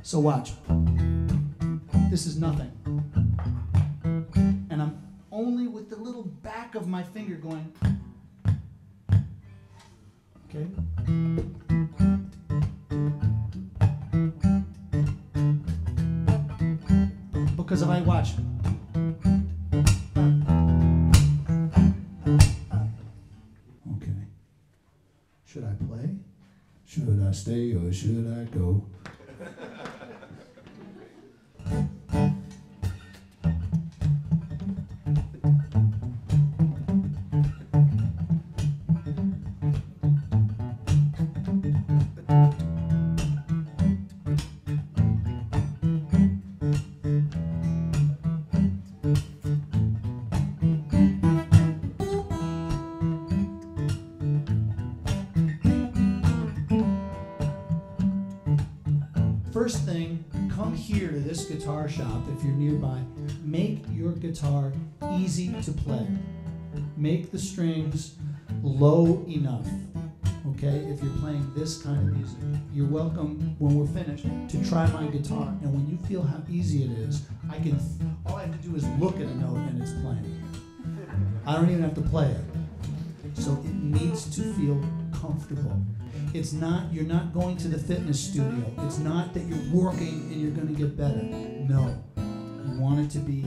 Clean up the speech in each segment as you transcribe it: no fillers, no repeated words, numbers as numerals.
So watch. This is nothing. And I'm only with the little back of my finger going. Okay? Because if I watch. Okay. Should I play? Should I stay or should I go? First thing, come here to this guitar shop if you're nearby. Make your guitar easy to play. Make the strings low enough, okay? If you're playing this kind of music. You're welcome, when we're finished, to try my guitar. And when you feel how easy it is, all I have to do is look at a note and it's playing. I don't even have to play it. So it needs to feel comfortable. It's not, you're not going to the fitness studio. It's not that you're working and you're going to get better. No. You want it to be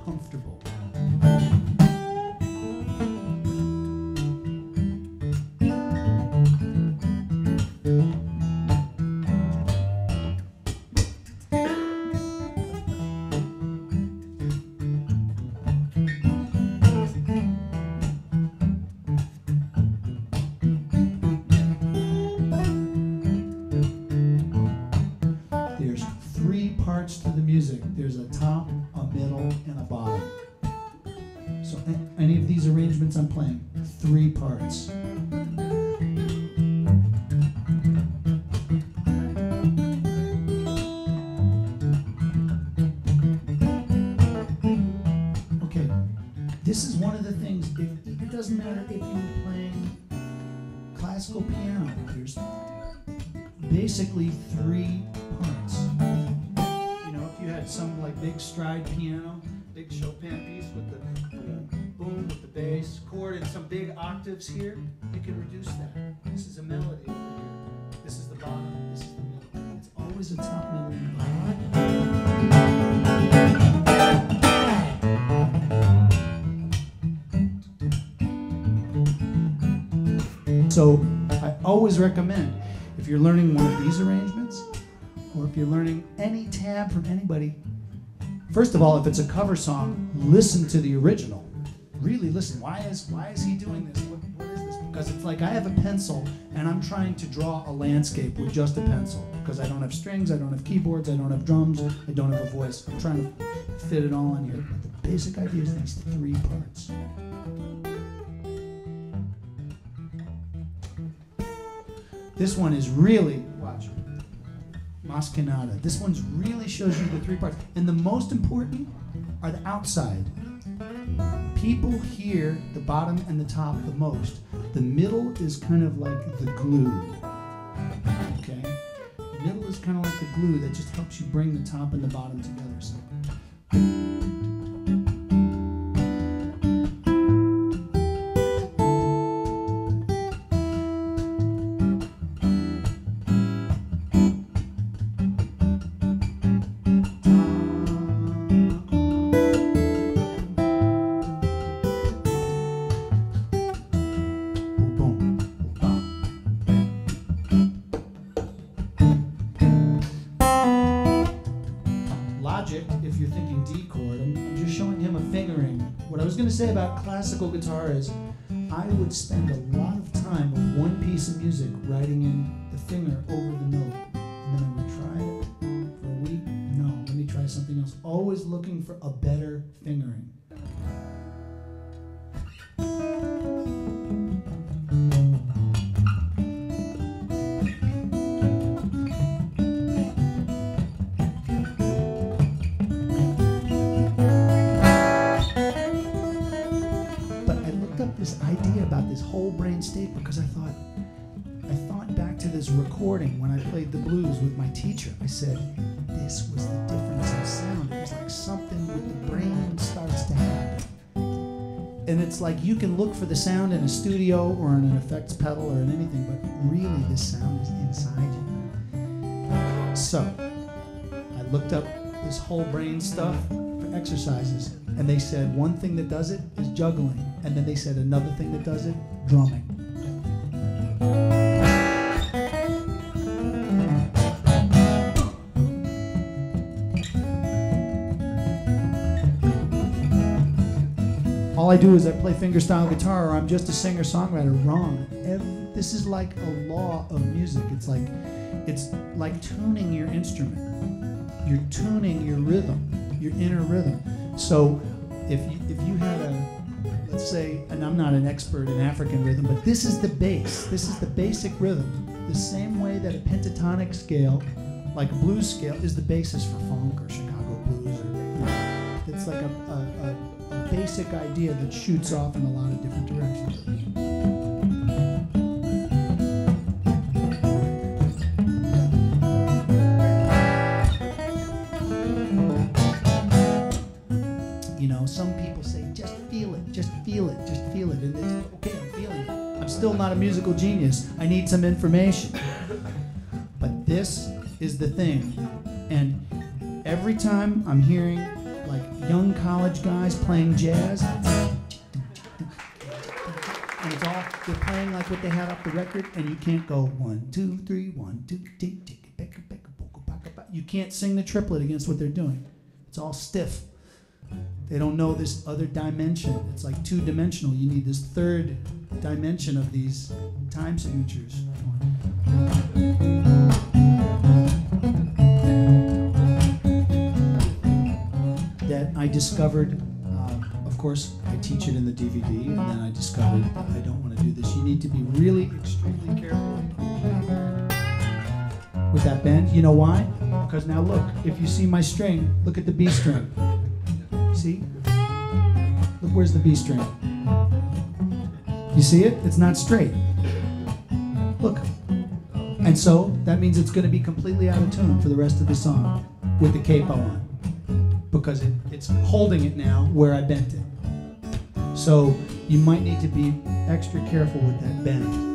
comfortable. To the music. There's a top, a middle, and a bottom. So any of these arrangements I'm playing, 3 parts. Okay, this is one of the things, it doesn't matter if you're playing classical piano, there's basically 3 parts. You had some like big stride piano, big Chopin piece with the boom, boom with the bass chord and some big octaves here, you can reduce that. This is a melody over here. This is the bottom, this is the middle. It's always a top, middle, and bottom. So I always recommend, if you're learning one of these arrangements, or if you're learning any tab from anybody, first of all, if it's a cover song, listen to the original. Really listen. Why is he doing this? What is this? Because it's like I have a pencil and I'm trying to draw a landscape with just a pencil. Because I don't have strings, I don't have keyboards, I don't have drums, I don't have a voice. I'm trying to fit it all in here. But the basic idea is these 3 parts. This one is really, watch. Mascanada. This one's really shows you the 3 parts. And the most important are the outside. People hear the bottom and the top the most. The middle is kind of like the glue. Okay? The middle is kind of like the glue that just helps you bring the top and the bottom together. So. If you're thinking D chord, I'm just showing him a fingering. What I was going to say about classical guitar is I would spend a lot of time with one piece of music writing in the finger over the note. And then I would try it for a week. No, let me try something else. Always looking for a better fingering. This idea about this whole brain state because I thought back to this recording when I played the blues with my teacher. I said, this was the difference in sound. It was like something with the brain starts to happen. And it's like you can look for the sound in a studio or in an effects pedal or in anything, but really this sound is inside you. So I looked up this whole brain stuff for exercises, and they said one thing that does it is juggling, and then they said another thing that does it, drumming. All I do is I play fingerstyle guitar, or I'm just a singer-songwriter. Wrong. This is like a law of music. It's like tuning your instrument. You're tuning your rhythm, your inner rhythm. So if you had let's say, and I'm not an expert in African rhythm, but this is the bass. This is the basic rhythm. The same way that a pentatonic scale, like a blues scale, is the basis for funk or Chicago blues. It's like a basic idea that shoots off in a lot of different directions. You know, some people say, just feel it, just feel it, just feel it. And it's, okay, I'm feeling it. I'm still not a musical genius. I need some information. But this is the thing. And every time I'm hearing like young college guys playing jazz, and it's all, they're playing like what they had off the record, and you can't go 1, 2, 3, 1, 2, tick, tick, tick, tick, you can't sing the triplet against what they're doing. It's all stiff. They don't know this other dimension. It's like two-dimensional. You need this third dimension of these time signatures. That I discovered, of course, I teach it in the DVD, and then I discovered that I don't want to do this. You need to be really extremely careful with that bend. You know why? Because now look, if you see my string, look at the B string. See? Look, where's the B string? You see it? It's not straight. Look. And so that means it's going to be completely out of tune for the rest of the song with the capo on, because it's holding it now where I bent it. So you might need to be extra careful with that bend.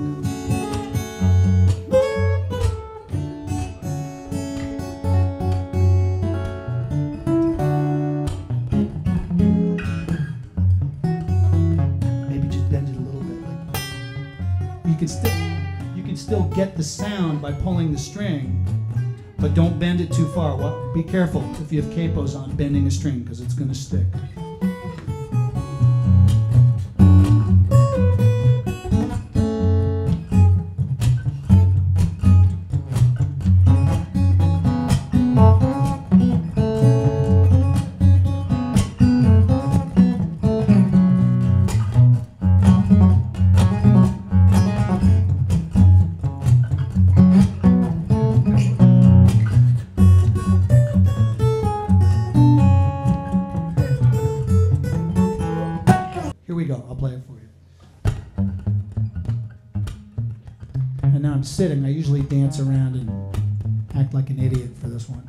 You can still get the sound by pulling the string, but don't bend it too far. Well, be careful if you have capos on bending a string, because it's going to stick. I'll play it for you. And now I'm sitting. I usually dance around and act like an idiot for this one.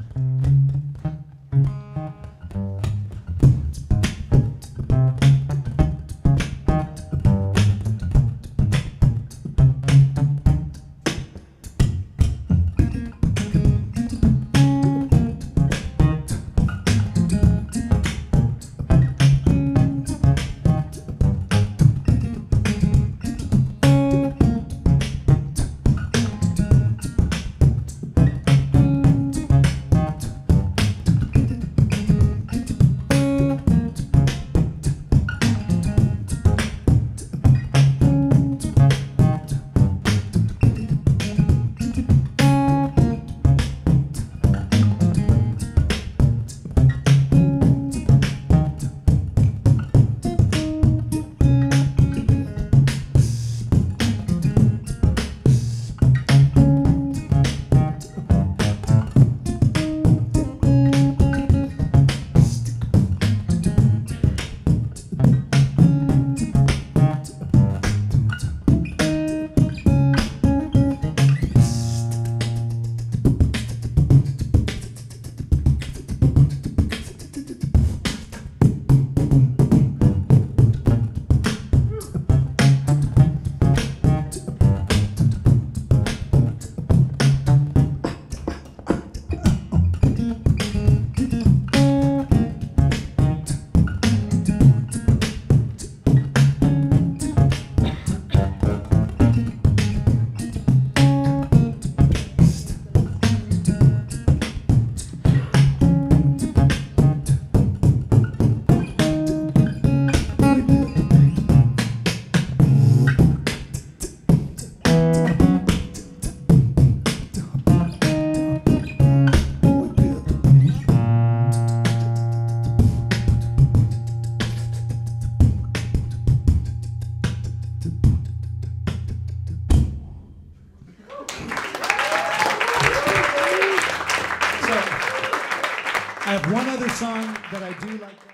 I have one other song that I do like.